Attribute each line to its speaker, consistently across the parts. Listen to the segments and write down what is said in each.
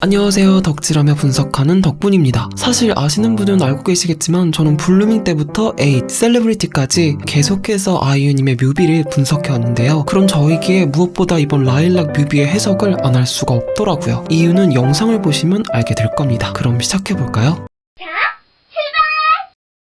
Speaker 1: 안녕하세요. 덕질하며 분석하는 덕분입니다. 사실 아시는 분은 알고 계시겠지만 저는 블루밍 때부터 에잇, 셀레브리티까지 계속해서 아이유님의 뮤비를 분석해왔는데요. 그럼 저에게 무엇보다 이번 라일락 뮤비의 해석을 안 할 수가 없더라고요. 이유는 영상을 보시면 알게 될 겁니다. 그럼 시작해볼까요?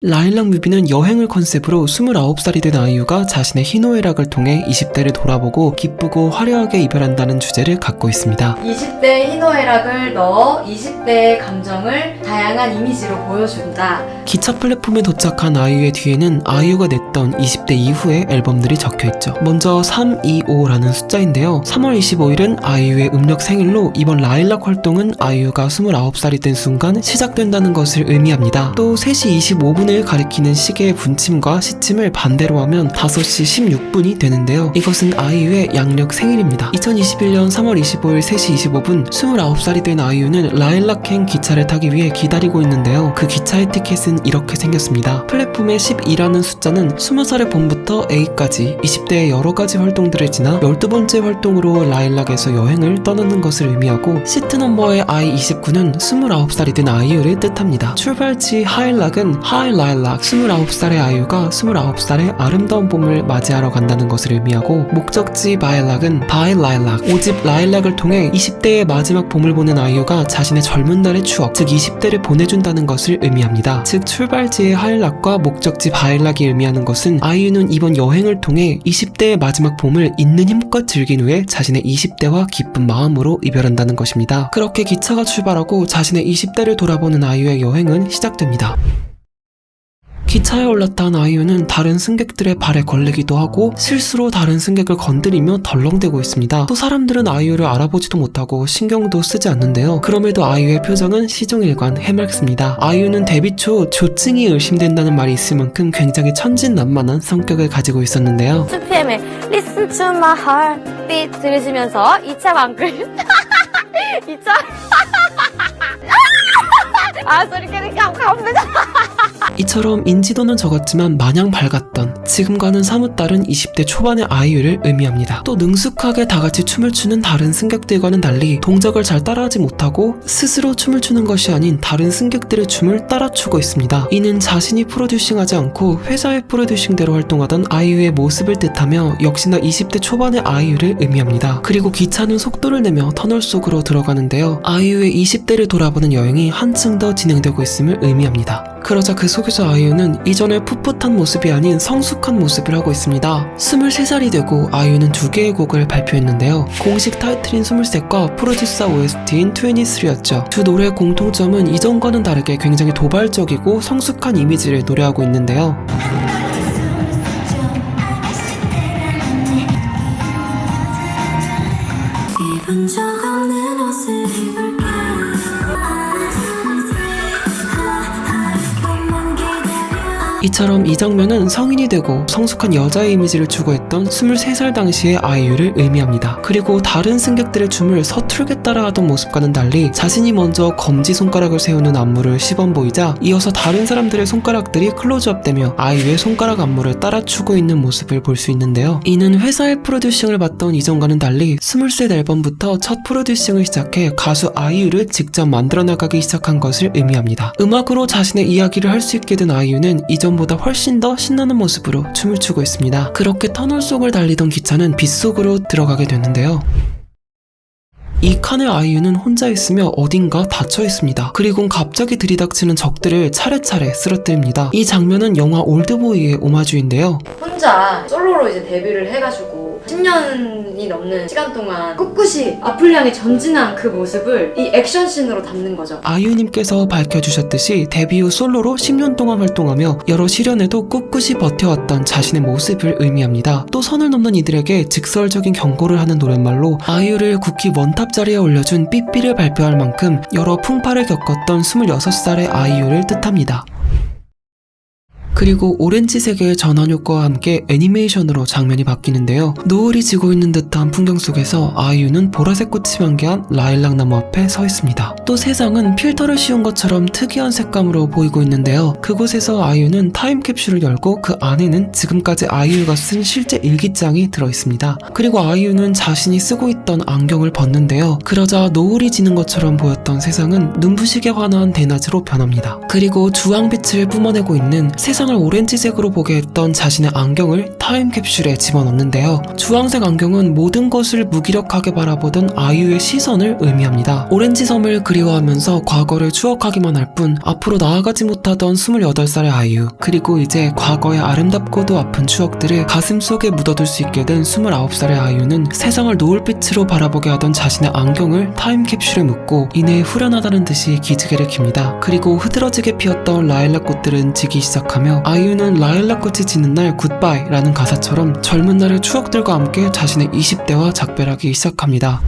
Speaker 1: 라일락 뮤비는 여행을 컨셉으로 29살이 된 아이유가 자신의 희노애락을 통해 20대를 돌아보고 기쁘고 화려하게 이별한다는 주제를 갖고 있습니다.
Speaker 2: 20대의 희노애락을 넣어 20대의 감정을 다양한 이미지로 보여준다.
Speaker 1: 기차 플랫폼에 도착한 아이유의 뒤에는 아이유가 냈던 20대 이후의 앨범들이 적혀있죠. 먼저 325라는 숫자인데요. 3월 25일은 아이유의 음력 생일로 이번 라일락 활동은 아이유가 29살이 된 순간 시작된다는 것을 의미합니다. 또 3시 25분을 가리키는 시계의 분침과 시침을 반대로 하면 5시 16분이 되는데요. 이것은 아이유의 양력 생일입니다. 2021년 3월 25일 3시 25분 29살이 된 아이유는 라일락행 기차를 타기 위해 기다리고 있는데요. 그 기차의 티켓은 이렇게 생겼습니다. 플랫폼의 12라는 숫자는 20살의 봄부터 A까지 20대의 여러가지 활동들을 지나 12번째 활동으로 라일락에서 여행을 떠나는 것을 의미하고 시트 넘버의 I29는 29살이 된 아이유를 뜻합니다. 출발지 하일락은 하일라일락 29살의 아이유가 29살의 아름다운 봄을 맞이하러 간다는 것을 의미하고 목적지 바일락은 바일라일락 5집 라일락을 통해 20대의 마지막 봄을 보는 아이유가 자신의 젊은 날의 추억 즉 20대를 보내준다는 것을 의미합니다. 즉 출발지의 하일락과 목적지 바일락이 의미하는 것은 아이유는 이번 여행을 통해 20대의 마지막 봄을 있는 힘껏 즐긴 후에 자신의 20대와 기쁜 마음으로 이별한다는 것입니다. 그렇게 기차가 출발하고 자신의 20대를 돌아보는 아이유의 여행은 시작됩니다. 기차에 올랐던 아이유는 다른 승객들의 발에 걸리기도 하고 실수로 다른 승객을 건드리며 덜렁대고 있습니다. 또 사람들은 아이유를 알아보지도 못하고 신경도 쓰지 않는데요. 그럼에도 아이유의 표정은 시종일관 해맑습니다. 아이유는 데뷔 초 조증이 의심된다는 말이 있을 만큼 굉장히 천진난만한 성격을 가지고 있었는데요.
Speaker 3: 2PM의 Listen to my heartbeat 들으시면서 2차 방글 2차 소리 깨니까 갑니다.
Speaker 1: 이처럼 인지도는 적었지만 마냥 밝았던 지금과는 사뭇 다른 20대 초반의 아이유를 의미합니다. 또 능숙하게 다같이 춤을 추는 다른 승객들과는 달리 동작을 잘 따라하지 못하고 스스로 춤을 추는 것이 아닌 다른 승객들의 춤을 따라 추고 있습니다. 이는 자신이 프로듀싱하지 않고 회사의 프로듀싱대로 활동하던 아이유의 모습을 뜻하며 역시나 20대 초반의 아이유를 의미합니다. 그리고 기차는 속도를 내며 터널 속으로 들어가는데요. 아이유의 20대를 돌아보는 여행이 한층 더 진행되고 있음을 의미합니다. 그러자 그 속에서 아이유는 이전의 풋풋한 모습이 아닌 성숙한 모습을 하고 있습니다. 23살이 되고 아이유는 2개의 곡을 발표했는데요. 공식 타이틀인 23과 프로듀서 OST인 23였죠. 두 노래의 공통점은 이전과는 다르게 굉장히 도발적이고 성숙한 이미지를 노래하고 있는데요.
Speaker 4: 입은 적 없는 옷을 입을까
Speaker 1: 이처럼 이 장면은 성인이 되고 성숙한 여자의 이미지를 추구했던 23살 당시의 아이유를 의미합니다. 그리고 다른 승객들의 춤을 서툴게 따라하던 모습과는 달리 자신이 먼저 검지손가락을 세우는 안무를 시범 보이자 이어서 다른 사람들의 손가락들이 클로즈업되며 아이유의 손가락 안무를 따라 추고 있는 모습을 볼 수 있는데요. 이는 회사의 프로듀싱을 받던 이전과는 달리 23 앨범부터 첫 프로듀싱을 시작해 가수 아이유를 직접 만들어 나가기 시작한 것을 의미합니다. 음악으로 자신의 이야기를 할 수 있게 된 아이유는 이전보다 훨씬 더 신나는 모습으로 춤을 추고 있습니다. 그렇게 터널 속을 달리던 기차는 빗속으로 들어가게 됐는데요. 이 칸에 아이유는 혼자 있으며 어딘가 닫혀 있습니다. 그리고 갑자기 들이닥치는 적들을 차례차례 쓰러뜨립니다. 이 장면은 영화 올드보이의 오마주인데요.
Speaker 2: 혼자 솔로로 이제 데뷔를 해가지고 10년이 넘는 시간 동안 꿋꿋이 앞을 향해 전진한 그 모습을 이 액션씬으로 담는 거죠.
Speaker 1: 아이유님께서 밝혀주셨듯이 데뷔 후 솔로로 10년 동안 활동하며 여러 시련에도 꿋꿋이 버텨왔던 자신의 모습을 의미합니다. 또 선을 넘는 이들에게 직설적인 경고를 하는 노랫말로 아이유를 국기 원탑 자리에 올려준 삐삐를 발표할 만큼 여러 풍파를 겪었던 26살의 아이유를 뜻합니다. 그리고 오렌지색의 전환 효과와 함께 애니메이션으로 장면이 바뀌는데요. 노을이 지고 있는 듯한 풍경 속에서 아이유는 보라색 꽃이 만개한 라일락 나무 앞에 서 있습니다. 또 세상은 필터를 씌운 것처럼 특이한 색감으로 보이고 있는데요. 그곳에서 아이유는 타임캡슐을 열고 그 안에는 지금까지 아이유가 쓴 실제 일기장이 들어있습니다. 그리고 아이유는 자신이 쓰고 있던 안경을 벗는데요. 그러자 노을이 지는 것처럼 보였던 세상은 눈부시게 환한 대낮으로 변합니다. 그리고 주황빛을 뿜어내고 있는 세상을 오렌지색으로 보게 했던 자신의 안경을 타임캡슐에 집어넣는데요. 주황색 안경은 모든 것을 무기력하게 바라보던 아이유의 시선을 의미합니다. 오렌지 섬을 그리워하면서 과거를 추억하기만 할 뿐 앞으로 나아가지 못하던 28살의 아이유, 그리고 이제 과거의 아름답고도 아픈 추억들을 가슴속에 묻어둘 수 있게 된 29살의 아이유는 세상을 노을빛으로 바라보게 하던 자신의 안경을 타임캡슐에 묻고 이내 후련하다는 듯이 기지개를 킵니다. 그리고 흐드러지게 피었던 라일락 꽃들은 지기 시작하며 아이유는 라일락 꽃이 지는 날 굿바이 라는 가사처럼 젊은 날의 추억들과 함께 자신의 20대와 작별하기 시작합니다.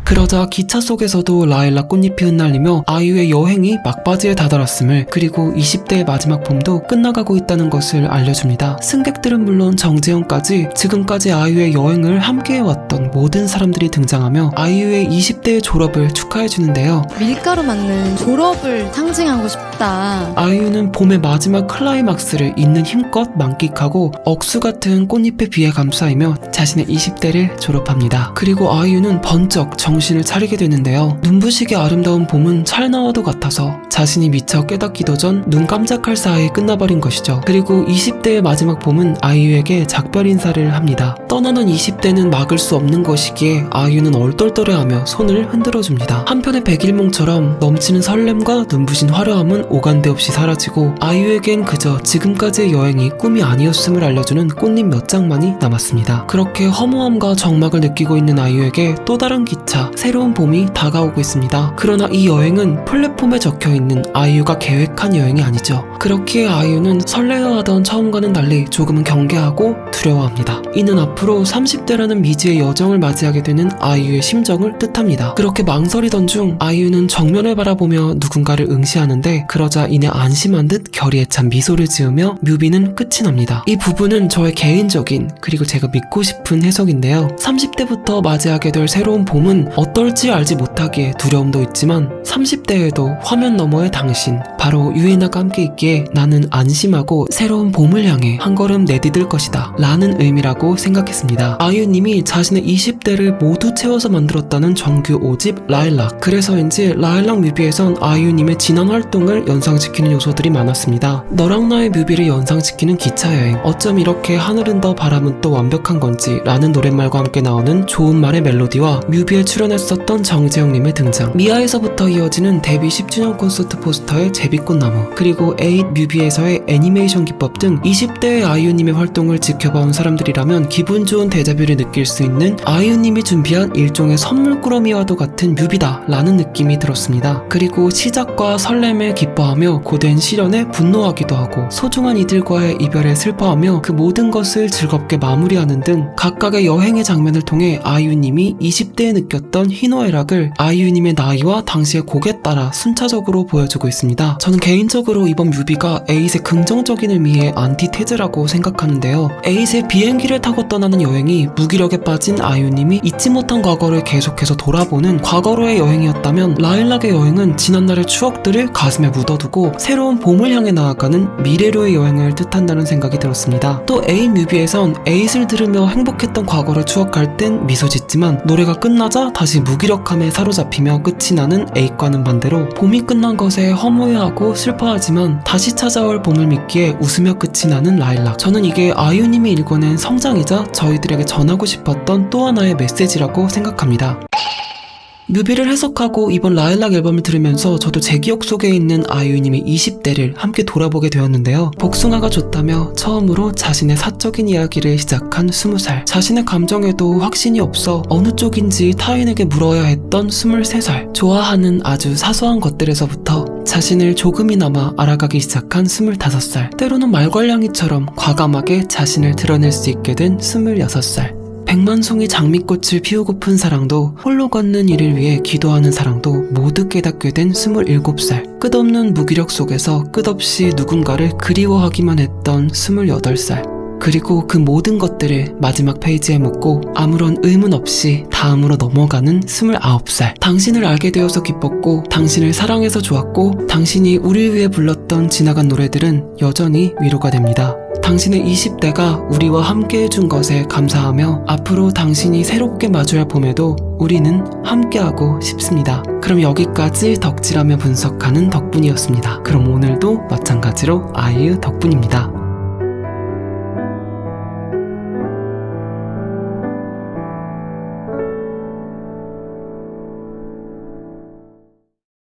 Speaker 1: 그러자 기차 속에서도 라일락 꽃잎이 흩날리며 아이유의 여행이 막바지에 다다랐음을, 그리고 20대의 마지막 봄도 끝나가고 있다는 것을 알려줍니다. 승객들은 물론 정재영까지 지금까지 아이유의 여행을 함께해왔던 모든 사람들이 등장하며 아이유의 20대의 졸업을 축하해주는데요.
Speaker 5: 밀가루 맞는 졸업을 상징하고 싶다.
Speaker 1: 아이유는 봄의 마지막 클라이막스를 있는 힘껏 만끽하고 억수 같은 꽃잎의 비에 감싸이며 자신의 20대를 졸업합니다. 그리고 아이유는 번쩍 정신을 차리게 되는데요. 눈부시게 아름다운 봄은 찰나와도 같아서 자신이 미처 깨닫기도 전 눈 깜짝할 사이에 끝나버린 것이죠. 그리고 20대의 마지막 봄은 아이유에게 작별 인사를 합니다. 떠나는 20대는 막을 수 없는 것이기에 아이유는 얼떨떨해하며 손을 흔들어줍니다. 한편의 백일몽처럼 넘치는 설렘과 눈부신 화려함은 오간데 없이 사라지고 아이유에겐 그저 지금까지의 여행이 꿈이 아니었음을 알려주는 꽃잎 몇 장만이 남았습니다. 그렇게 허무함과 적막을 느끼고 있는 아이유에게 또 다른 기차, 새로운 봄이 다가오고 있습니다. 그러나 이 여행은 플랫폼에 적혀있는 아이유가 계획한 여행이 아니죠. 그렇기에 아이유는 설레어하던 처음과는 달리 조금은 경계하고 두려워합니다. 이는 앞으로 30대라는 미지의 여정을 맞이하게 되는 아이유의 심정을 뜻합니다. 그렇게 망설이던 중 아이유는 정면을 바라보며 누군가를 응시하는데 그러자 이내 안심한 듯 결의에 찬 미소를 지으며 뮤비는 끝이 납니다. 이 부분은 저의 개인적인 그리고 제가 믿고 싶은 해석인데요. 30대부터 맞이하게 될 새로운 봄은 어떨지 알지 못하기에 두려움도 있지만 30대에도 화면 너머의 당신, 바로 유엔아가 함께 있기에 나는 안심하고 새로운 봄을 향해 한 걸음 내디딜 것이다 라는 의미라고 생각했습니다. 아이유님이 자신의 20대를 모두 채워서 만들었다는 정규 5집 라일락, 그래서인지 라일락 뮤비에선 아이유님의 지난 활동을 연상시키는 요소들이 많았습니다. 너랑 나의 뮤비를 연상시키는 기차여행, 어쩜 이렇게 하늘은 더 바람은 또 완벽한 건지 라는 노랫말과 함께 나오는 좋은 말의 멜로디와 뮤비에 출연했었던 정재영님의 등장, 미아에서부터 이어지는 데뷔 10주년 콘서트 포스터의 제비꽃나무, 그리고 에잇 뮤비에서의 애니메이션 기법 등 20대의 아이유님의 활동을 지켜봐온 사람들이라면 기분 좋은 데자뷰를 느낄 수 있는 아이유님이 준비한 일종의 선물꾸러미와도 같은 뮤비다 라는 느낌이 들었습니다. 그리고 시작과 설렘에 기뻐하며 고된 시련에 분노하기도 하고 소중한 이들과의 이별에 슬퍼하며 그 모든 것을 즐겁게 마무리하는 등 각각의 여행의 장면을 통해 아이유님이 20대에 느꼈던 희노애락을 아이유님의 나이와 당시의 곡에 따라 순차적으로 보여주고 있습니다. 저는 개인적으로 이번 뮤비가 에잇의 긍정적인 의미의 안티테즈라고 생각하는데요. 에잇의 비행기를 타고 떠나는 여행이 무기력에 빠진 아이유님이 잊지 못한 과거를 계속해서 돌아보는 과거로의 여행이었다면 라일락의 여행은 지난날의 추억들을 가슴에 묻어두고 새로운 봄을 향해 나아가는 미래로의 여행을 뜻한다는 생각이 들었습니다. 또 에잇 뮤비에선 에잇을 들으며 행복했던 과거를 추억할 땐 미소 짓지만 노래가 끝나자 다시 무기력함에 사로잡히며 끝이 나는 에잇과는 반대로 봄이 끝난 것에 허무해하고 슬퍼하지만 다시 찾아올 봄을 믿기에 웃으며 끝이 나는 라일락, 저는 이게 아이유님이 일궈낸 성장이자 저희들에게 전하고 싶었던 또 하나의 메시지라고 생각합니다. 뮤비를 해석하고 이번 라일락 앨범을 들으면서 저도 제 기억 속에 있는 아이유님의 20대를 함께 돌아보게 되었는데요. 복숭아가 좋다며 처음으로 자신의 사적인 이야기를 시작한 20살, 자신의 감정에도 확신이 없어 어느 쪽인지 타인에게 물어야 했던 23살, 좋아하는 아주 사소한 것들에서부터 자신을 조금이나마 알아가기 시작한 25살, 때로는 말괄량이처럼 과감하게 자신을 드러낼 수 있게 된 26살, 백만 송이 장미꽃을 피우고픈 사랑도 홀로 걷는 이를 위해 기도하는 사랑도 모두 깨닫게 된 27살. 끝없는 무기력 속에서 끝없이 누군가를 그리워하기만 했던 28살. 그리고 그 모든 것들을 마지막 페이지에 묻고 아무런 의문 없이 다음으로 넘어가는 29살. 당신을 알게 되어서 기뻤고 당신을 사랑해서 좋았고 당신이 우리를 위해 불렀던 지나간 노래들은 여전히 위로가 됩니다. 당신의 20대가 우리와 함께 해준 것에 감사하며 앞으로 당신이 새롭게 마주할 봄에도 우리는 함께하고 싶습니다. 그럼 여기까지 덕질하며 분석하는 덕분이었습니다. 그럼 오늘도 마찬가지로 아이유 덕분입니다.